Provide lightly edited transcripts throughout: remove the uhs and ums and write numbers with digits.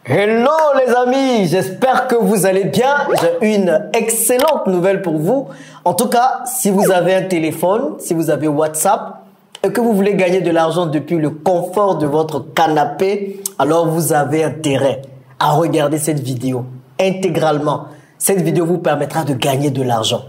Hello les amis, j'espère que vous allez bien. J'ai une excellente nouvelle pour vous. En tout cas, si vous avez un téléphone, si vous avez WhatsApp et que vous voulez gagner de l'argent depuis le confort de votre canapé, alors vous avez intérêt à regarder cette vidéo intégralement. Cette vidéo vous permettra de gagner de l'argent.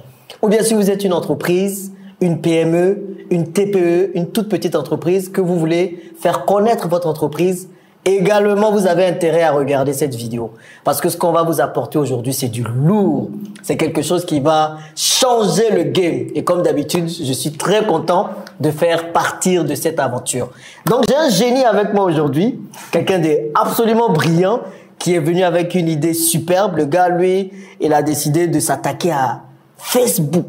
Ou bien si vous êtes une entreprise, une PME, une TPE, une toute petite entreprise que vous voulez faire connaître votre entreprise, également, vous avez intérêt à regarder cette vidéo parce que ce qu'on va vous apporter aujourd'hui, c'est du lourd. C'est quelque chose qui va changer le game. Et comme d'habitude, je suis très content de faire partir de cette aventure. Donc, j'ai un génie avec moi aujourd'hui, quelqu'un d'absolument brillant qui est venu avec une idée superbe. Le gars, lui, il a décidé de s'attaquer à Facebook,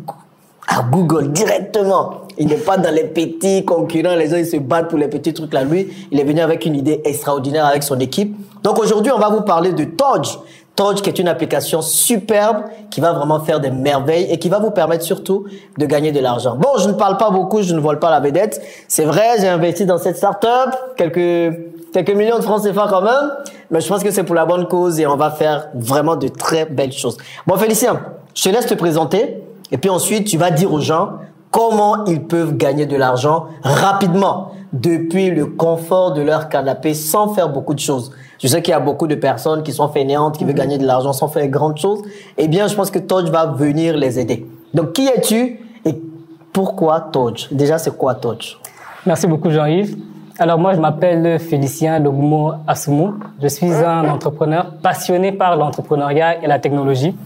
à Google directement. Il n'est pas dans les petits concurrents, les gens ils se battent pour les petits trucs là. Lui, il est venu avec une idée extraordinaire avec son équipe. Donc aujourd'hui, on va vous parler de Todge. Todge qui est une application superbe qui va vraiment faire des merveilles et qui va vous permettre surtout de gagner de l'argent. Bon, je ne parle pas beaucoup, je ne vole pas la vedette. C'est vrai, j'ai investi dans cette startup, quelques millions de francs CFA quand même, mais je pense que c'est pour la bonne cause et on va faire vraiment de très belles choses. Bon, Félicien, je te laisse te présenter et puis ensuite, tu vas dire aux gens comment ils peuvent gagner de l'argent rapidement depuis le confort de leur canapé sans faire beaucoup de choses. Je sais qu'il y a beaucoup de personnes qui sont fainéantes, qui veulent gagner de l'argent sans faire grandes choses. Eh bien, je pense que Todge va venir les aider. Donc, qui es-tu et pourquoi Todge? Déjà, c'est quoi Todge? Merci beaucoup Jean-Yves. Alors moi, je m'appelle Félicien Logumo Assoumou. Je suis un entrepreneur passionné par l'entrepreneuriat et la technologie.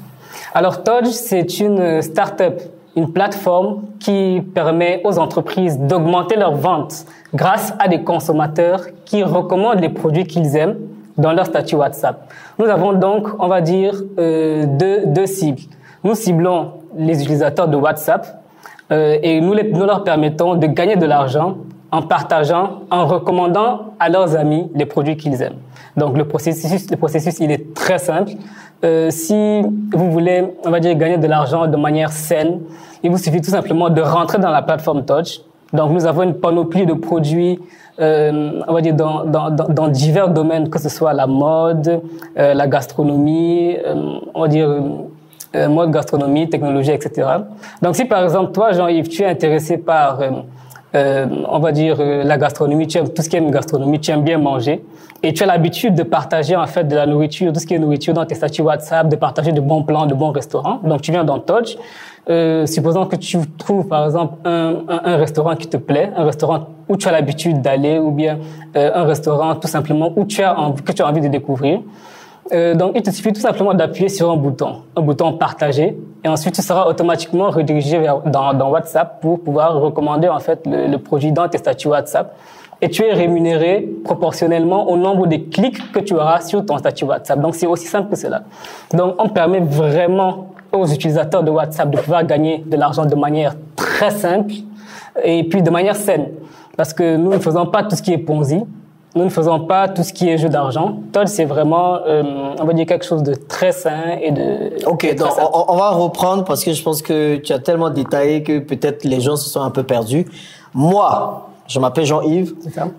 Alors Todge, c'est une start-up, une plateforme qui permet aux entreprises d'augmenter leurs ventes grâce à des consommateurs qui recommandent les produits qu'ils aiment dans leur statut WhatsApp. Nous avons donc, on va dire, deux cibles. Nous ciblons les utilisateurs de WhatsApp et nous leur permettons de gagner de l'argent en partageant, en recommandant à leurs amis les produits qu'ils aiment. Donc le processus, il est très simple. Si vous voulez, on va dire, gagner de l'argent de manière saine, il vous suffit tout simplement de rentrer dans la plateforme Todge. Donc, nous avons une panoplie de produits, on va dire, dans divers domaines, que ce soit la mode, la gastronomie, on va dire, mode, gastronomie, technologie, etc. Donc, si par exemple, toi, Jean-Yves, tu es intéressé par, on va dire, la gastronomie, tu aimes tout ce qui est une gastronomie, tu aimes bien manger, et tu as l'habitude de partager en fait de la nourriture, tout ce qui est nourriture dans tes statuts WhatsApp, de partager de bons plans, de bons restaurants. Donc tu viens dans Todge. Supposons que tu trouves par exemple un restaurant qui te plaît, un restaurant où tu as l'habitude d'aller, ou bien un restaurant tout simplement où que tu as envie de découvrir. Donc il te suffit tout simplement d'appuyer sur un bouton partager, et ensuite tu seras automatiquement redirigé dans WhatsApp pour pouvoir recommander en fait le produit dans tes statuts WhatsApp. Et tu es rémunéré proportionnellement au nombre de clics que tu auras sur ton statut WhatsApp. Donc, c'est aussi simple que cela. Donc, on permet vraiment aux utilisateurs de WhatsApp de pouvoir gagner de l'argent de manière très simple et puis de manière saine. Parce que nous ne faisons pas tout ce qui est Ponzi. Nous ne faisons pas tout ce qui est jeu d'argent. Todge, c'est vraiment, on va dire, quelque chose de très sain et de... Ok, donc on va reprendre parce que je pense que tu as tellement détaillé que peut-être les gens se sont un peu perdus. Moi, je m'appelle Jean-Yves.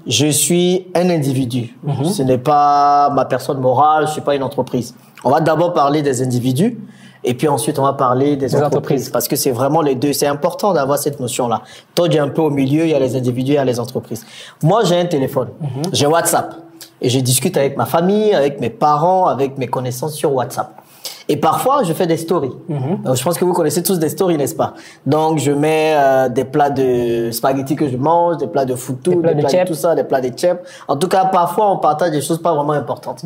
Je suis un individu. Ce n'est pas ma personne morale, je suis pas une entreprise. On va d'abord parler des individus et puis ensuite on va parler des entreprises parce que c'est vraiment les deux. C'est important d'avoir cette notion-là. Toi, tu es un peu au milieu, il y a les individus, il y a les entreprises. Moi, j'ai un téléphone, j'ai WhatsApp et je discute avec ma famille, avec mes parents, avec mes connaissances sur WhatsApp. Et parfois, je fais des stories. Donc, je pense que vous connaissez tous des stories, n'est-ce pas? Donc, je mets des plats de spaghettis que je mange, des plats de foutou, des plats de tout ça, des plats de tchèp. En tout cas, parfois, on partage des choses pas vraiment importantes.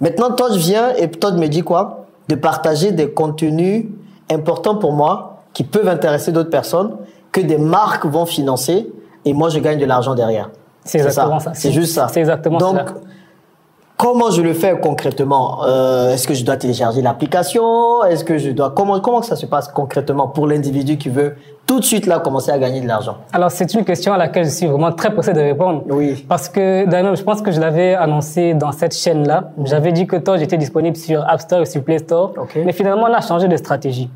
Maintenant, toi, je viens et toi, me dis quoi? De partager des contenus importants pour moi qui peuvent intéresser d'autres personnes, que des marques vont financer et moi, je gagne de l'argent derrière. C'est exactement ça. C'est juste ça. C'est exactement ça. Donc, comment je le fais concrètement? Est-ce que je dois télécharger l'application? Est-ce que je dois comment ça se passe concrètement pour l'individu qui veut tout de suite là commencer à gagner de l'argent? Alors c'est une question à laquelle je suis vraiment très pressé de répondre. Oui. Parce que Daniel, je pense que je l'avais annoncé dans cette chaîne-là. J'avais dit que Todge était disponible sur App Store et sur Play Store. Mais finalement on a changé de stratégie.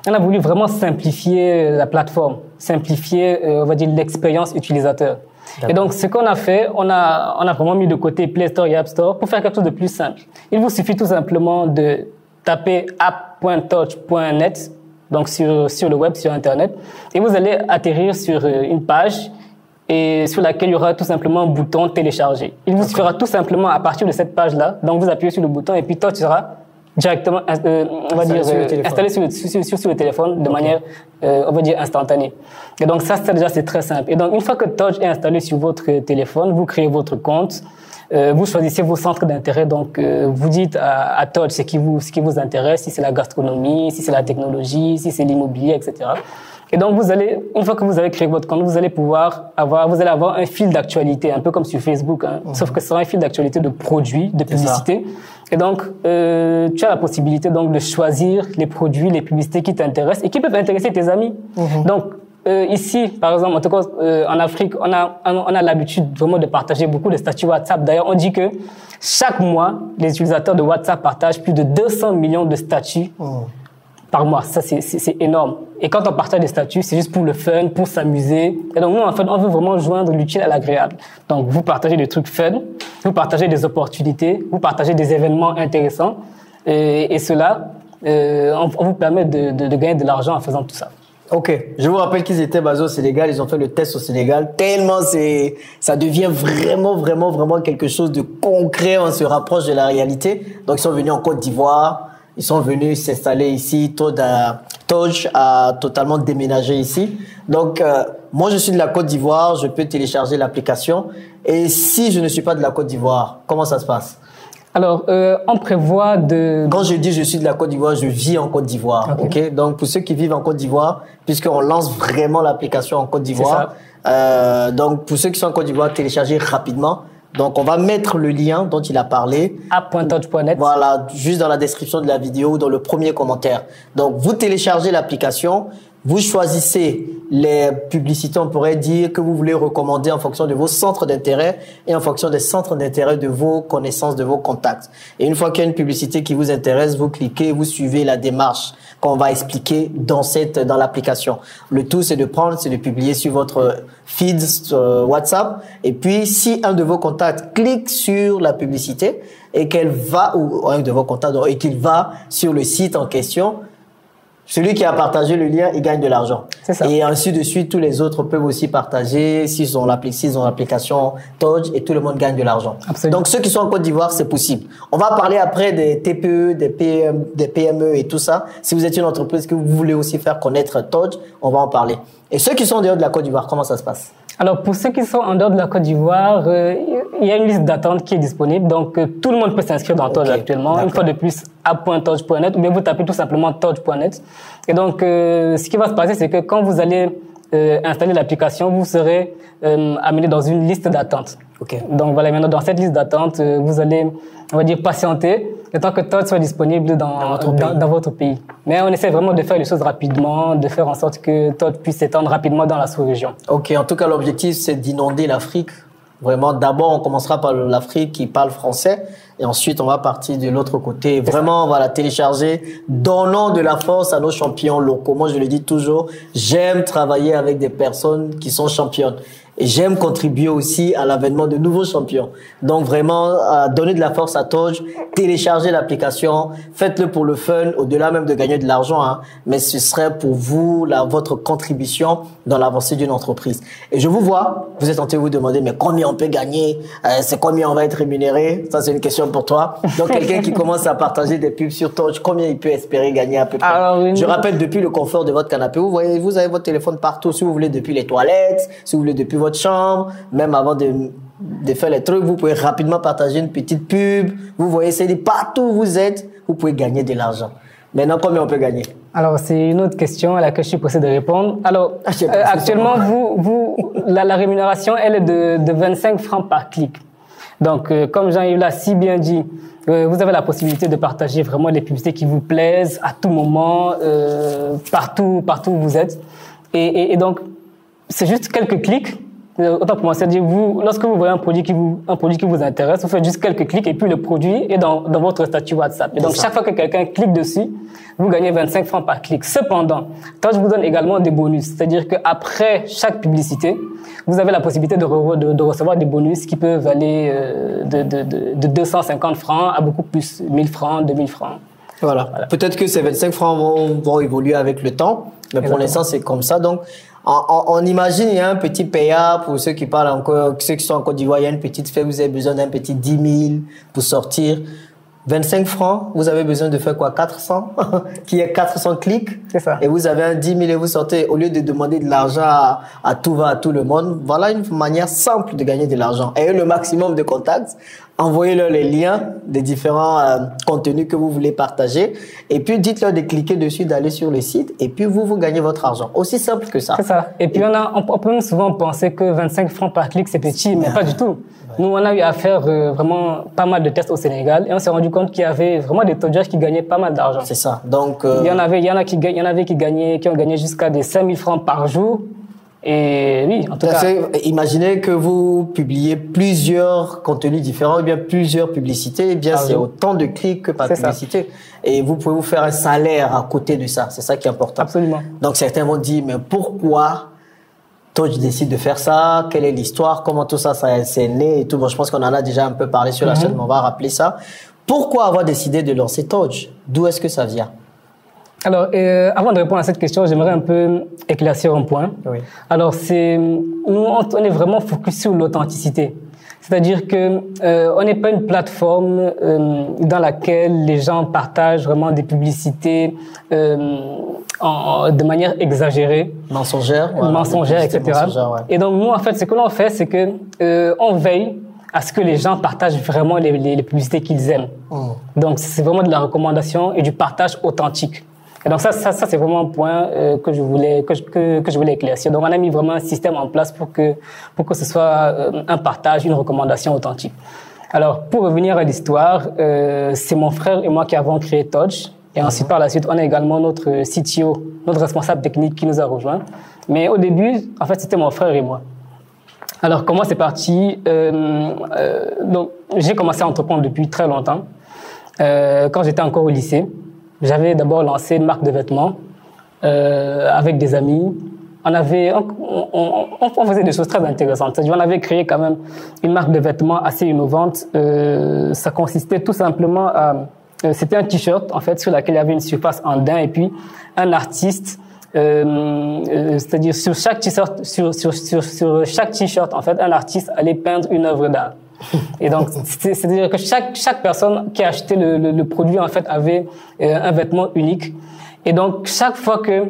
On a voulu vraiment simplifier la plateforme, simplifier, on va dire, l'expérience utilisateur. Et donc, ce qu'on a fait, on a vraiment mis de côté Play Store et App Store pour faire quelque chose de plus simple. Il vous suffit tout simplement de taper app.touch.net, donc sur le web, sur Internet, et vous allez atterrir sur une page et sur laquelle il y aura tout simplement un bouton télécharger. Il vous suffira tout simplement à partir de cette page-là, donc vous appuyez sur le bouton et puis Touch sera directement, on va dire, installé sur le téléphone de manière, on va dire, instantanée. Et donc ça déjà, c'est très simple. Et donc, une fois que Touch est installé sur votre téléphone, vous créez votre compte, vous choisissez vos centres d'intérêt. Donc, vous dites à Touch ce qui vous intéresse, si c'est la gastronomie, si c'est la technologie, si c'est l'immobilier, etc. Et donc, une fois que vous avez créé votre compte, vous allez avoir un fil d'actualité, un peu comme sur Facebook, hein, sauf que ce sera un fil d'actualité de produits, de publicités. Et donc, tu as la possibilité donc de choisir les produits, les publicités qui t'intéressent et qui peuvent intéresser tes amis. Donc, ici, par exemple, en tout cas, en Afrique, on a l'habitude vraiment de partager beaucoup de statuts WhatsApp. D'ailleurs, on dit que chaque mois, les utilisateurs de WhatsApp partagent plus de 200 millions de statuts par mois. Ça, c'est énorme. Et quand on partage des statuts, c'est juste pour le fun, pour s'amuser. Et donc, nous, en fait, on veut vraiment joindre l'utile à l'agréable. Donc, vous partagez des trucs fun, vous partagez des opportunités, vous partagez des événements intéressants. Et cela, on vous permet de gagner de l'argent en faisant tout ça. Ok, je vous rappelle qu'ils étaient basés au Sénégal, ils ont fait le test au Sénégal, tellement ça devient vraiment quelque chose de concret, on se rapproche de la réalité. Donc, ils sont venus en Côte d'Ivoire, ils sont venus s'installer ici, Touch a totalement déménagé ici. Donc, moi, je suis de la Côte d'Ivoire, je peux télécharger l'application. Et si je ne suis pas de la Côte d'Ivoire, comment ça se passe? Alors, on prévoit de... Quand je dis je suis de la Côte d'Ivoire, je vis en Côte d'Ivoire. Ok. Donc, pour ceux qui vivent en Côte d'Ivoire, puisqu'on lance vraiment l'application en Côte d'Ivoire, donc pour ceux qui sont en Côte d'Ivoire, téléchargez rapidement. Donc, on va mettre le lien dont il a parlé. app.touch.net. Voilà, juste dans la description de la vidéo ou dans le premier commentaire. Donc, vous téléchargez l'application. Vous choisissez les publicités, on pourrait dire, que vous voulez recommander en fonction de vos centres d'intérêt et en fonction des centres d'intérêt de vos connaissances, de vos contacts. Et une fois qu'il y a une publicité qui vous intéresse, vous cliquez, vous suivez la démarche qu'on va expliquer dans l'application. Le tout, c'est de publier sur votre feed WhatsApp. Et puis, si un de vos contacts clique sur la publicité et qu'elle va, ou un de vos contacts, et qu'il va sur le site en question, celui qui a partagé le lien, il gagne de l'argent. C'est ça. Et ainsi de suite, tous les autres peuvent aussi partager s'ils ont l'application Touch et tout le monde gagne de l'argent. Donc, ceux qui sont en Côte d'Ivoire, c'est possible. On va parler après des TPE, des PME et tout ça. Si vous êtes une entreprise que vous voulez aussi faire connaître Touch, on va en parler. Et ceux qui sont en dehors de la Côte d'Ivoire, comment ça se passe? Alors, pour ceux qui sont en dehors de la Côte d'Ivoire, il y a une liste d'attente qui est disponible. Donc, tout le monde peut s'inscrire dans Touch actuellement. Une fois de plus, app.touch.net ou bien vous tapez tout simplement touch.net. Et donc, ce qui va se passer, c'est que quand vous allez installer l'application, vous serez amené dans une liste d'attente. Donc, voilà, maintenant, dans cette liste d'attente, vous allez, on va dire, patienter le temps que Touch soit disponible dans votre pays. Mais on essaie vraiment de faire les choses rapidement, de faire en sorte que Touch puisse s'étendre rapidement dans la sous-région. Ok, en tout cas, l'objectif, c'est d'inonder l'Afrique. Vraiment, d'abord, on commencera par l'Afrique qui parle français et ensuite, on va partir de l'autre côté. Vraiment, voilà, télécharger, donnons de la force à nos champions locaux. Moi, je le dis toujours, j'aime travailler avec des personnes qui sont championnes. Et j'aime contribuer aussi à l'avènement de nouveaux champions. Donc vraiment, donner de la force à Touch, télécharger l'application, faites-le pour le fun, au-delà même de gagner de l'argent, hein, mais ce serait pour vous votre contribution dans l'avancée d'une entreprise. Et je vous vois, vous êtes en train de vous demander, mais combien on peut gagner, c'est combien on va être rémunéré? Ça, c'est une question pour toi. Donc quelqu'un qui commence à partager des pubs sur Touch, combien il peut espérer gagner à peu près? Alors, je rappelle, depuis le confort de votre canapé, vous voyez, vous avez votre téléphone partout, si vous voulez, depuis les toilettes, si vous voulez, depuis votre chambre, même avant de faire les trucs, vous pouvez rapidement partager une petite pub. Vous voyez, c'est partout où vous êtes, vous pouvez gagner de l'argent. Maintenant, combien on peut gagner? Alors, c'est une autre question à laquelle je suis pressé de répondre. Alors, actuellement, la rémunération, elle est de 25 francs par clic. Donc, comme Jean-Yves l'a si bien dit, vous avez la possibilité de partager vraiment les publicités qui vous plaisent à tout moment, partout où vous êtes. Et donc, c'est juste quelques clics Autant pour moi, c'est-à-dire vous, lorsque vous voyez un produit qui vous intéresse, vous faites juste quelques clics et puis le produit est dans votre statut WhatsApp. Et donc chaque fois que quelqu'un clique dessus, vous gagnez 25 francs par clic. Cependant, Touch vous donne également des bonus, c'est-à-dire qu'après chaque publicité, vous avez la possibilité de recevoir des bonus qui peuvent aller de 250 francs à beaucoup plus, 1000 francs, 2000 francs. Voilà. Peut-être que ces 25 francs vont évoluer avec le temps, mais pour l'instant, c'est comme ça. Donc, on imagine, il y a un petit PA pour ceux qui parlent encore, ceux qui sont en Côte d'Ivoire, il y a une petite fête, vous avez besoin d'un petit 10 000 pour sortir. 25 francs, vous avez besoin de faire quoi? 400? Qui est 400 clics. C'est ça. Et vous avez un 10 000 et vous sortez, au lieu de demander de l'argent à tout va, à tout le monde. Voilà une manière simple de gagner de l'argent. Ayez le maximum de contacts. Envoyez-leur les liens des différents contenus que vous voulez partager. Et puis, dites-leur de cliquer dessus, d'aller sur le site. Et puis, vous gagnez votre argent. Aussi simple que ça. C'est ça. Et puis, on peut souvent penser que 25 francs par clic, c'est petit, mais pas du tout. Nous, on a eu à faire vraiment pas mal de tests au Sénégal et on s'est rendu compte qu'il y avait vraiment des todgers qui gagnaient pas mal d'argent. C'est ça. Donc, il y en avait qui ont gagné jusqu'à des 5 000 francs par jour. Et oui, en tout cas. Imaginez que vous publiez plusieurs contenus différents, ou bien plusieurs publicités, et bien c'est autant de clics que par publicité. Ça. Et vous pouvez vous faire un salaire à côté de ça. C'est ça qui est important. Absolument. Donc certains vont dire, mais pourquoi Touch décide de faire ça? Quelle est l'histoire? Comment tout ça c'est né et tout? Bon, je pense qu'on en a déjà un peu parlé sur la chaîne, mais on va rappeler ça. Pourquoi avoir décidé de lancer Touch? D'où est-ce que ça vient? Alors, avant de répondre à cette question, j'aimerais un peu éclaircir un point. Oui. Alors, nous, on est vraiment focus sur l'authenticité. C'est-à-dire que on n'est pas une plateforme dans laquelle les gens partagent vraiment des publicités de manière exagérée, mensongère, etc. Ouais. Et donc nous, en fait, ce que l'on fait, c'est que on veille à ce que les gens partagent vraiment les publicités qu'ils aiment. Donc c'est vraiment de la recommandation et du partage authentique. Et donc ça c'est vraiment un point que je voulais éclaircir. Donc on a mis vraiment un système en place pour que ce soit un partage, une recommandation authentique. Alors pour revenir à l'histoire, c'est mon frère et moi qui avons créé Touch. Et ensuite, par la suite, on a également notre CTO, notre responsable technique qui nous a rejoints. Mais au début, en fait, c'était mon frère et moi. Alors, comment c'est parti? Donc, j'ai commencé à entreprendre depuis très longtemps. Quand j'étais encore au lycée, j'avais d'abord lancé une marque de vêtements avec des amis. On faisait des choses très intéressantes. C'est-à-dire, on avait créé quand même une marque de vêtements assez innovante. Ça consistait tout simplement à... C'était un t-shirt, en fait, sur lequel il y avait une surface en daim et puis un artiste, c'est-à-dire sur chaque t-shirt, sur chaque t-shirt, en fait, un artiste allait peindre une œuvre d'art. Et donc, c'est-à-dire que chaque personne qui achetait le produit, en fait, avait un vêtement unique. Et donc, chaque fois que,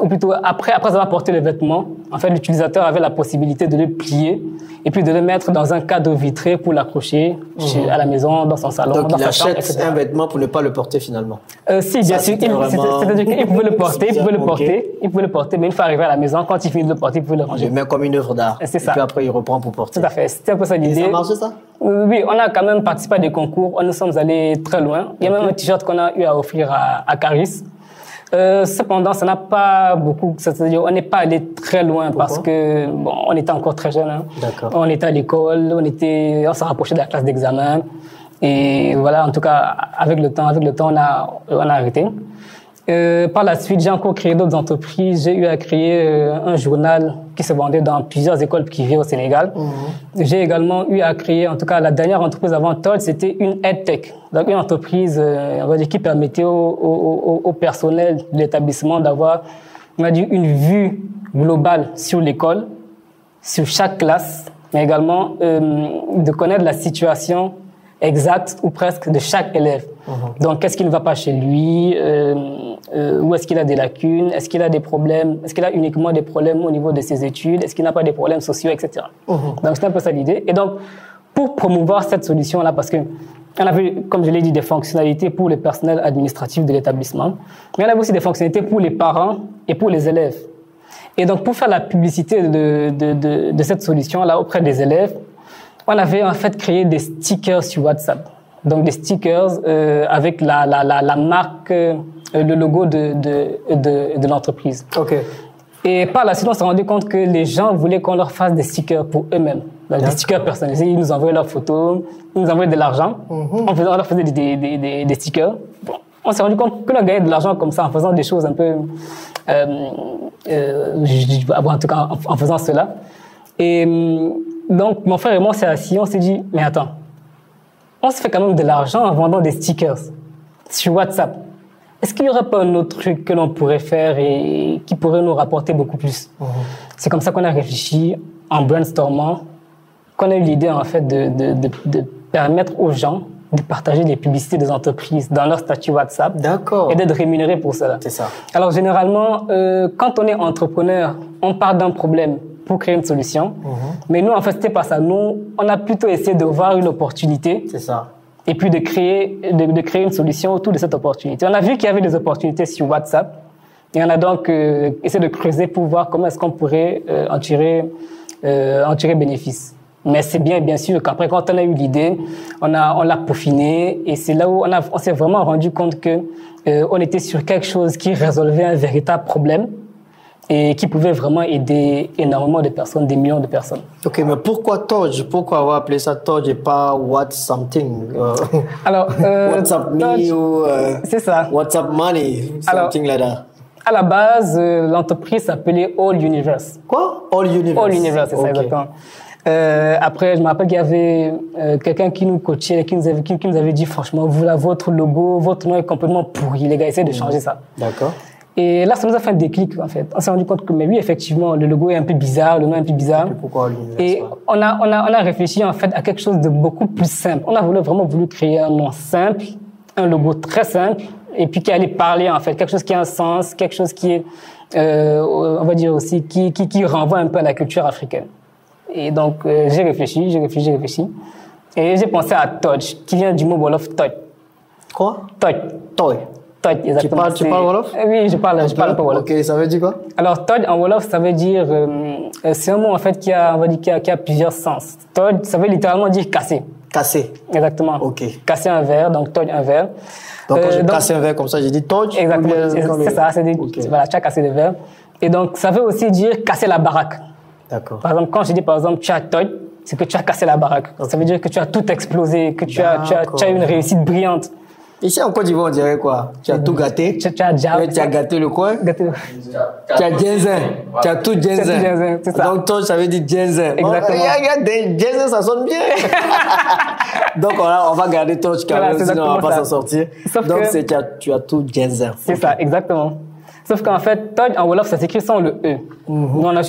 ou plutôt après avoir porté le vêtement, en fait, l'utilisateur avait la possibilité de le plier et puis de le mettre dans un cadre vitré pour l'accrocher à la maison, dans son salon, donc dans sa chambre, etc. Donc, il achète un vêtement pour ne pas le porter finalement. Si, bien sûr. C'est-à-dire qu'il pouvait le porter, il pouvait le porter, mais une fois arrivé à la maison, quand il finit de le porter, il pouvait le ranger. Il le met comme une œuvre d'art. C'est ça. Et puis après, il reprend pour porter. Tout à fait. C'était un peu ça l'idée. Et ça marche, ça? Oui, on a quand même participé à des concours. Nous sommes allés très loin. Il y a même un t-shirt qu'on a eu à offrir à Caris. Cependant, ça n'a pas beaucoup, c'est-à-dire on n'est pas allé très loin. Pourquoi? Parce que bon, on était encore très jeunes. Hein. D'accord. On était à l'école, on s'est rapproché de la classe d'examen. Et voilà, en tout cas, avec le temps, on a arrêté. Par la suite, j'ai encore créé d'autres entreprises. J'ai eu à créer un journal qui se vendait dans plusieurs écoles privées au Sénégal. J'ai également eu à créer, en tout cas, la dernière entreprise avant Touch, c'était une EdTech. Donc, une entreprise, on va dire, qui permettait au personnel de l'établissement d'avoir, on va dire, une vue globale sur l'école, sur chaque classe, mais également de connaître la situation exacte ou presque de chaque élève. Donc, qu'est-ce qui ne va pas chez lui? Où est-ce qu'il a des lacunes? Est-ce qu'il a des problèmes? Est-ce qu'il a uniquement des problèmes au niveau de ses études? Est-ce qu'il n'a pas des problèmes sociaux, etc. Donc, c'est un peu ça l'idée. Et donc, pour promouvoir cette solution-là, parce que on avait, comme je l'ai dit, des fonctionnalités pour le personnel administratif de l'établissement, mais on avait aussi des fonctionnalités pour les parents et pour les élèves. Et donc, pour faire la publicité de cette solution-là auprès des élèves, on avait en fait créé des stickers sur WhatsApp. Donc des stickers avec la marque, le logo de l'entreprise. Ok. Et par la suite, on s'est rendu compte que les gens voulaient qu'on leur fasse des stickers pour eux-mêmes. Des stickers personnalisés. Ils nous envoyaient leurs photos, ils nous envoyaient de l'argent. On leur faisait des stickers. Bon, on s'est rendu compte qu'on a gagné de l'argent comme ça en faisant des choses un peu... en tout cas, en faisant cela. Et donc, mon frère et moi, on s'est assis, on s'est dit, mais attends, on se fait quand même de l'argent en vendant des stickers sur WhatsApp. Est-ce qu'il n'y aurait pas un autre truc que l'on pourrait faire et qui pourrait nous rapporter beaucoup plus? C'est comme ça qu'on a réfléchi en brainstormant, qu'on a eu l'idée en fait de permettre aux gens de partager des publicités des entreprises dans leur statut WhatsApp. D'accord. Et d'être rémunérés pour cela. C'est ça. Alors généralement, quand on est entrepreneur, on part d'un problème pour créer une solution. Mais nous, en fait, c'était pas ça. Nous, on a plutôt essayé de voir une opportunité. C'est ça. Et puis de créer une solution autour de cette opportunité. On a vu qu'il y avait des opportunités sur WhatsApp. Et on a donc essayé de creuser pour voir comment est-ce qu'on pourrait en tirer bénéfice. Mais c'est bien sûr qu'après, quand on a eu l'idée, on l'a peaufiné. Et c'est là où on s'est vraiment rendu compte que on était sur quelque chose qui résolvait un véritable problème et qui pouvait vraiment aider énormément de personnes, des millions de personnes. Ok, mais pourquoi Todge? Pourquoi avoir appelé ça Todge et pas What Something? Alors, WhatsApp Me ou c'est ça. WhatsApp Money, something like that. À la base, l'entreprise s'appelait All Universe. Quoi? All Universe. All Universe, c'est ça, exactement. Après, je me rappelle qu'il y avait quelqu'un qui nous coachait, qui nous avait dit, franchement, votre logo, votre nom est complètement pourri. Les gars, essayez de changer ça. D'accord. Et là, ça nous a fait un déclic, en fait. On s'est rendu compte que, mais oui, effectivement, le logo est un peu bizarre, le nom est un peu bizarre. Et pourquoi All Universe? Et on a réfléchi, en fait, à quelque chose de beaucoup plus simple. On a vraiment voulu créer un nom simple, un logo très simple, et puis qui allait parler, en fait, quelque chose qui a un sens, quelque chose qui est, on va dire aussi, qui renvoie un peu à la culture africaine. Et donc, j'ai réfléchi. Et j'ai pensé à Todge, qui vient du mot Wolof Toj. Quoi? Toj. Toj. Toj, exactement. Tu parles Wolof? Oui, je parle un peu Wolof. Ok, ça veut dire quoi? Alors, Toj en Wolof, ça veut dire, c'est un mot, en fait, qui a plusieurs sens. Toj, ça veut littéralement dire casser. Casser. Exactement. Ok. Casser un verre, donc Toj un verre. Donc, quand j'ai cassé un verre comme ça, j'ai dit Toj? Exactement. C'est ça, voilà, tu as cassé le verre. Et donc, ça veut aussi dire casser la baraque. D'accord. Par exemple, quand je dis par exemple tu as Toj, c'est que tu as cassé la baraque. Okay. Ça veut dire que tu as tout explosé, que tu as une réussite brillante. Ici en Côte d'Ivoire, on dirait quoi? Tu as tout gâté. Tu as gâté le coin. Tu as Jensen. Tu as tout Jensen. C'est ça. Donc Toj, ça veut dire Jensen. Exactement. Regarde, Jensen, ça sonne bien. Donc on va garder Toj quand même, sinon on va pas s'en sortir. Donc tu as tout Jensen. C'est ça, exactement. Sauf qu'en fait, Toj en Wolof, ça s'écrit sans le E. On a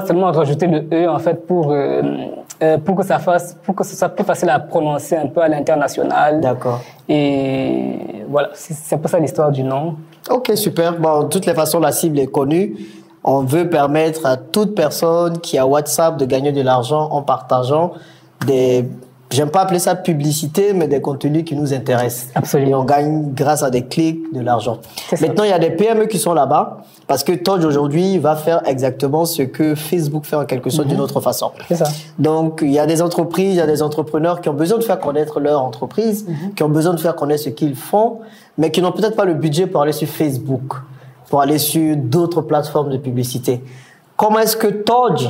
seulement rajouté le E, en fait, pour que ça soit plus facile à prononcer un peu à l'international. D'accord. Et voilà, c'est un peu ça l'histoire du nom. Ok, super. Bon, de toutes les façons, la cible est connue. On veut permettre à toute personne qui a WhatsApp de gagner de l'argent en partageant j'aime pas appeler ça publicité, mais des contenus qui nous intéressent. Absolument. Et on gagne grâce à des clics de l'argent. Maintenant, il y a des PME qui sont là-bas parce que Todge aujourd'hui va faire exactement ce que Facebook fait en quelque sorte d'une autre façon. C'est ça. Donc, il y a des entreprises, il y a des entrepreneurs qui ont besoin de faire connaître leur entreprise, qui ont besoin de faire connaître ce qu'ils font, mais qui n'ont peut-être pas le budget pour aller sur Facebook, pour aller sur d'autres plateformes de publicité. Comment est-ce que Todge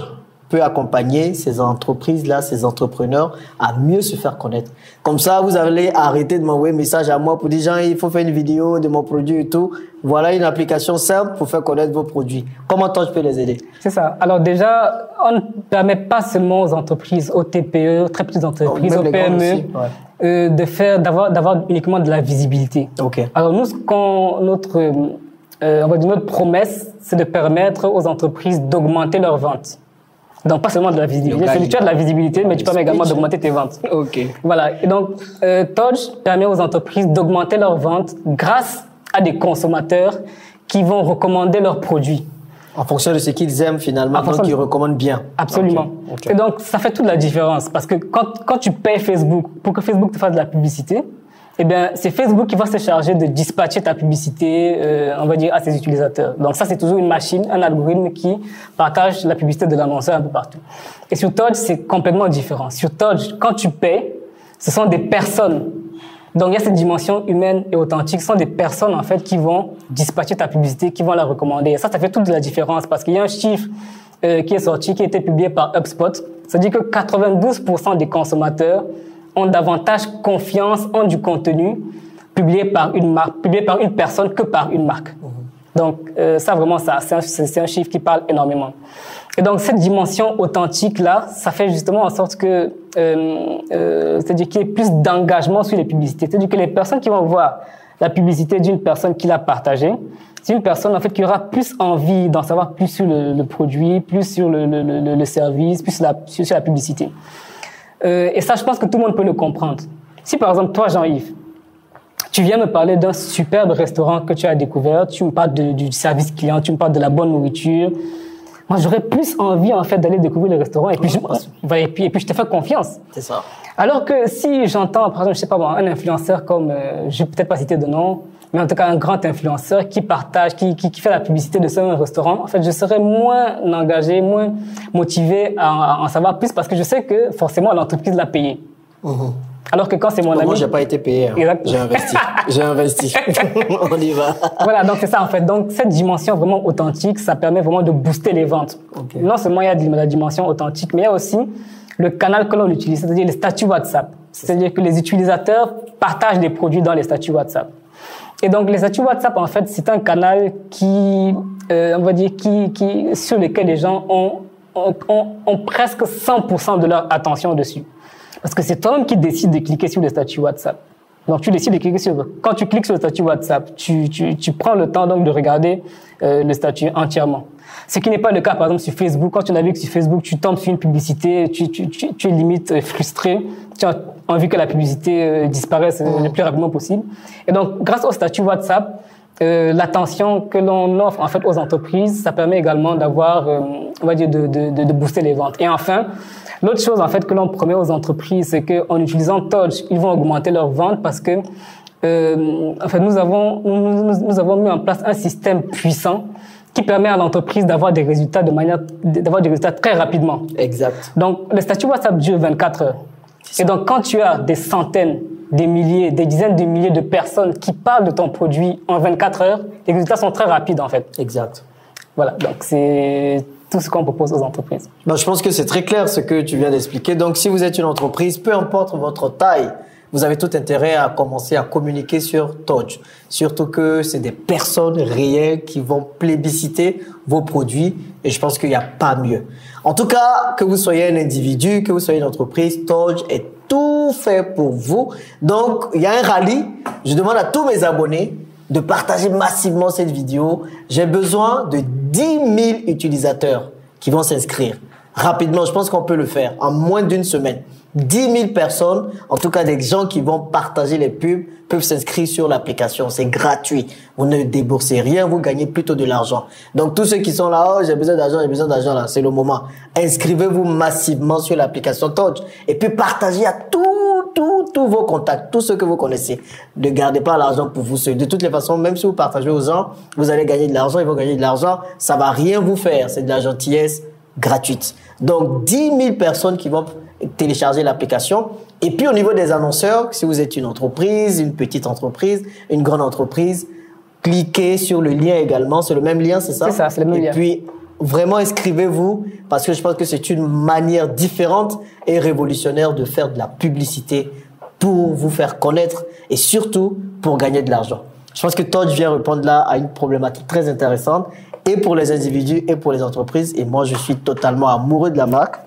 peut accompagner ces entreprises-là, ces entrepreneurs à mieux se faire connaître? Comme ça, vous allez arrêter de m'envoyer un message à moi pour dire, Jean, il faut faire une vidéo de mon produit et tout. Voilà une application simple pour faire connaître vos produits. Comment toi, je peux les aider? C'est ça. Alors déjà, on ne permet pas seulement aux entreprises, aux TPE, aux très petites entreprises, aux PME, aussi, d'avoir uniquement de la visibilité. Okay. Alors nous, notre promesse, c'est de permettre aux entreprises d'augmenter leurs ventes. Donc, pas seulement de la visibilité. Tu as de la visibilité, mais tu permets également d'augmenter tes ventes. Ok. Voilà. Et donc, Todge permet aux entreprises d'augmenter leurs ventes grâce à des consommateurs qui vont recommander leurs produits. En fonction de ce qu'ils aiment finalement, donc ils recommandent bien. Absolument. Okay. Et donc, ça fait toute la différence. Parce que quand tu payes Facebook pour que Facebook te fasse de la publicité, eh bien, c'est Facebook qui va se charger de dispatcher ta publicité, on va dire, à ses utilisateurs. Donc ça, c'est toujours une machine, un algorithme qui partage la publicité de l'annonceur un peu partout. Et sur Todge, c'est complètement différent. Sur Todge, quand tu payes, ce sont des personnes Donc, il y a cette dimension humaine et authentique. Ce sont des personnes, en fait, qui vont dispatcher ta publicité, qui vont la recommander. Et ça fait toute la différence parce qu'il y a un chiffre qui est sorti, qui a été publié par HubSpot. Ça dit que 92% des consommateurs ont davantage confiance en du contenu publié par une marque, publié par une personne que par une marque. Donc, ça, vraiment, c'est un chiffre qui parle énormément. Et donc, cette dimension authentique-là, ça fait justement en sorte que, c'est-à-dire qu'il y ait plus d'engagement sur les publicités. C'est-à-dire que les personnes qui vont voir la publicité d'une personne qui l'a partagée, c'est une personne, en fait, qui aura plus envie d'en savoir plus sur le produit, plus sur le service, plus sur la publicité. Et ça, je pense que tout le monde peut le comprendre. Si, par exemple, toi, Jean-Yves, tu viens me parler d'un superbe restaurant que tu as découvert, tu me parles du service client, tu me parles de la bonne nourriture. Moi, j'aurais plus envie, en fait, d'aller découvrir le restaurant et puis je te fais confiance. C'est ça. Alors que si j'entends, par exemple, je sais pas moi, un influenceur comme, je vais peut-être pas citer de nom, mais en tout cas un grand influenceur qui partage, qui fait la publicité de ce restaurant, en fait, je serais moins engagé, moins motivé à en savoir plus parce que je sais que forcément l'entreprise l'a payé. Alors que quand c'est mon ami... Moi, j'ai pas été payé. Hein. J'ai investi. J'ai investi. On y va. Voilà, donc c'est ça en fait. Donc cette dimension vraiment authentique, ça permet vraiment de booster les ventes. Okay. Non seulement il y a la dimension authentique, mais il y a aussi le canal que l'on utilise, c'est-à-dire les statuts WhatsApp. C'est-à-dire que les utilisateurs partagent des produits dans les statuts WhatsApp. Et donc les statuts WhatsApp, en fait, c'est un canal qui, on va dire, sur lequel les gens ont presque 100% de leur attention dessus. Parce que c'est toi-même qui décides de cliquer sur le statut WhatsApp. Donc, tu décides de cliquer sur... Quand tu cliques sur le statut WhatsApp, tu prends le temps donc de regarder le statut entièrement. Ce qui n'est pas le cas, par exemple, sur Facebook. Quand tu navigues sur Facebook, tu tombes sur une publicité, tu es limite frustré. Tu as envie que la publicité disparaisse le plus rapidement possible. Et donc, grâce au statut WhatsApp, l'attention que l'on offre en fait aux entreprises, ça permet également d'avoir, on va dire, de booster les ventes. Et enfin, l'autre chose en fait que l'on promet aux entreprises, c'est que en utilisant Touch, ils vont augmenter leurs ventes parce que, en fait, nous avons mis en place un système puissant qui permet à l'entreprise d'avoir des résultats d'avoir des résultats très rapidement. Exact. Donc, le statut WhatsApp dure 24 heures. Et donc, quand tu as des centaines, des milliers, des dizaines de milliers de personnes qui parlent de ton produit en 24 heures, les résultats sont très rapides, en fait. Exact. Voilà. Donc, c'est tout ce qu'on propose aux entreprises. Ben, je pense que c'est très clair ce que tu viens d'expliquer. Donc, si vous êtes une entreprise, peu importe votre taille, vous avez tout intérêt à commencer à communiquer sur Touch. Surtout que c'est des personnes réelles qui vont plébisciter vos produits et je pense qu'il n'y a pas mieux. En tout cas, que vous soyez un individu, que vous soyez une entreprise, Touch est tout fait pour vous. Donc, il y a un rallye. Je demande à tous mes abonnés de partager massivement cette vidéo. J'ai besoin de 10 000 utilisateurs qui vont s'inscrire. Rapidement, je pense qu'on peut le faire en moins d'une semaine. 10 000 personnes, en tout cas des gens qui vont partager les pubs, peuvent s'inscrire sur l'application. C'est gratuit. Vous ne déboursez rien, vous gagnez plutôt de l'argent. Donc tous ceux qui sont là, oh j'ai besoin d'argent là, c'est le moment. Inscrivez-vous massivement sur l'application Touch et puis partagez à tous vos contacts, tous ceux que vous connaissez. Ne gardez pas l'argent pour vous seuls. De toutes les façons, même si vous partagez aux gens, vous allez gagner de l'argent, ils vont gagner de l'argent. Ça va rien vous faire. C'est de la gentillesse gratuite. Donc 10 000 personnes qui vont télécharger l'application. Et puis au niveau des annonceurs, si vous êtes une entreprise, une petite entreprise, une grande entreprise, cliquez sur le lien également. C'est le même lien, c'est ça? C'est ça, c'est le même lien. Et puis vraiment inscrivez-vous parce que je pense que c'est une manière différente et révolutionnaire de faire de la publicité pour vous faire connaître et surtout pour gagner de l'argent. Je pense que Touch vient répondre là à une problématique très intéressante et pour les individus et pour les entreprises. Et moi, je suis totalement amoureux de la marque.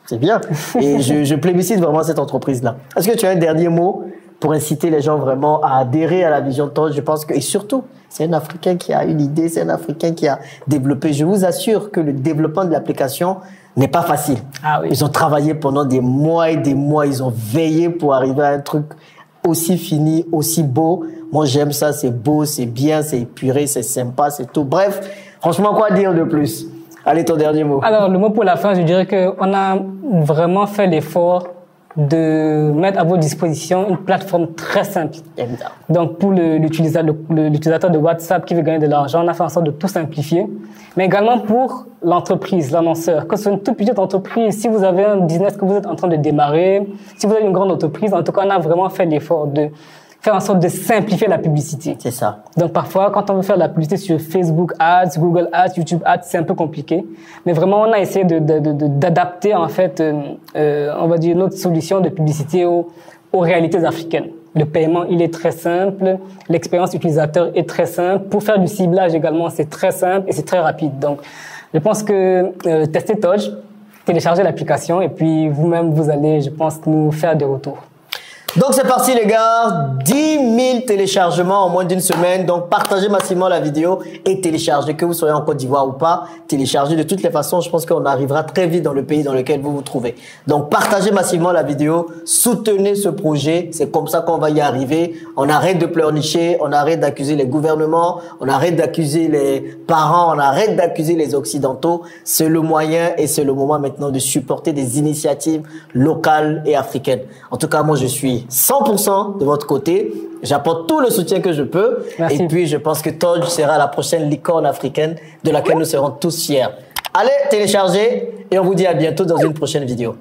C'est bien. Et je plébiscite vraiment cette entreprise-là. Est-ce que tu as un dernier mot pour inciter les gens vraiment à adhérer à la vision Touch? Je pense que, et surtout, c'est un Africain qui a une idée, c'est un Africain qui a développé. Je vous assure que le développement de l'application n'est pas facile. Ah oui. Ils ont travaillé pendant des mois et des mois. Ils ont veillé pour arriver à un truc aussi fini, aussi beau. Moi, j'aime ça. C'est beau, c'est bien, c'est épuré, c'est sympa, c'est tout. Bref, franchement, quoi dire de plus? Allez, ton dernier mot. Alors, le mot pour la fin, je dirais qu'on a vraiment fait l'effort de mettre à votre disposition une plateforme très simple. Évidemment. Donc, pour l'utilisateur de WhatsApp qui veut gagner de l'argent, on a fait en sorte de tout simplifier. Mais également pour l'entreprise, l'annonceur. Que ce soit une toute petite entreprise, si vous avez un business que vous êtes en train de démarrer, si vous avez une grande entreprise, en tout cas, on a vraiment fait l'effort de faire en sorte de simplifier la publicité. C'est ça. Donc, parfois, quand on veut faire de la publicité sur Facebook Ads, Google Ads, YouTube Ads, c'est un peu compliqué. Mais vraiment, on a essayé d'adapter, en fait, on va dire, notre solution de publicité aux réalités africaines. Le paiement, il est très simple. L'expérience utilisateur est très simple. Pour faire du ciblage également, c'est très simple et c'est très rapide. Donc, je pense que testez Todge, téléchargez l'application et puis vous-même, vous allez, je pense, nous faire des retours. Donc c'est parti les gars, 10 000 téléchargements en moins d'une semaine. Donc partagez massivement la vidéo et téléchargez, que vous soyez en Côte d'Ivoire ou pas. Téléchargez de toutes les façons, je pense qu'on arrivera très vite dans le pays dans lequel vous vous trouvez. Donc partagez massivement la vidéo, soutenez ce projet, c'est comme ça qu'on va y arriver. On arrête de pleurnicher, on arrête d'accuser les gouvernements, on arrête d'accuser les parents, on arrête d'accuser les occidentaux. C'est le moyen et c'est le moment maintenant de supporter des initiatives locales et africaines. En tout cas, moi je suis 100% de votre côté. J'apporte tout le soutien que je peux. Merci. Et puis, je pense que Todge sera la prochaine licorne africaine de laquelle nous serons tous fiers. Allez, téléchargez et on vous dit à bientôt dans une prochaine vidéo.